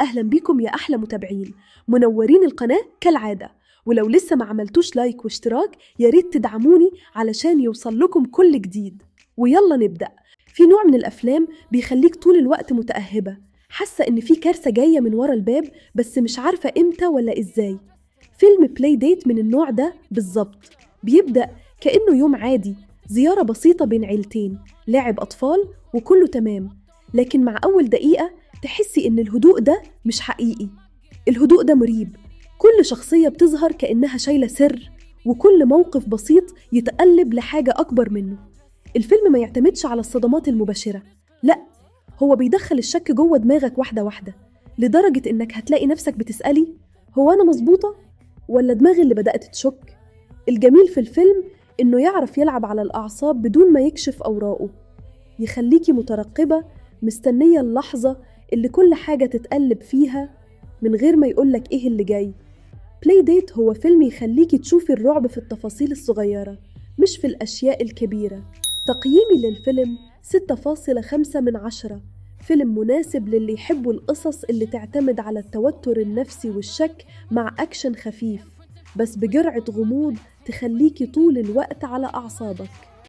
أهلا بكم يا أحلى متابعين، منورين القناة كالعادة. ولو لسه ما عملتوش لايك واشتراك يا ريت تدعموني علشان يوصل لكم كل جديد. ويلا نبدأ. في نوع من الأفلام بيخليك طول الوقت متأهبة، حاسة إن في كارثة جاية من ورا الباب بس مش عارفة إمتى ولا إزاي. فيلم بلاي ديت من النوع ده بالظبط. بيبدأ كأنه يوم عادي، زيارة بسيطة بين عيلتين، لعب أطفال وكله تمام. لكن مع أول دقيقة تحسي إن الهدوء ده مش حقيقي. الهدوء ده مريب، كل شخصية بتظهر كأنها شايلة سر، وكل موقف بسيط يتقلب لحاجة أكبر منه. الفيلم ما يعتمدش على الصدمات المباشرة، لأ، هو بيدخل الشك جوه دماغك واحدة واحدة، لدرجة إنك هتلاقي نفسك بتسألي: هو أنا مظبوطة؟ ولا دماغي اللي بدأت تشك؟ الجميل في الفيلم إنه يعرف يلعب على الأعصاب بدون ما يكشف أوراقه، يخليكي مترقبة، مستنية اللحظة اللي كل حاجة تتقلب فيها من غير ما يقولك إيه اللي جاي. بلاي ديت هو فيلم يخليكي تشوفي الرعب في التفاصيل الصغيرة، مش في الأشياء الكبيرة. تقييمي للفيلم 6.5 من 10. فيلم مناسب للي يحبوا القصص اللي تعتمد على التوتر النفسي والشك، مع أكشن خفيف بس بجرعة غموض تخليكي طول الوقت على أعصابك.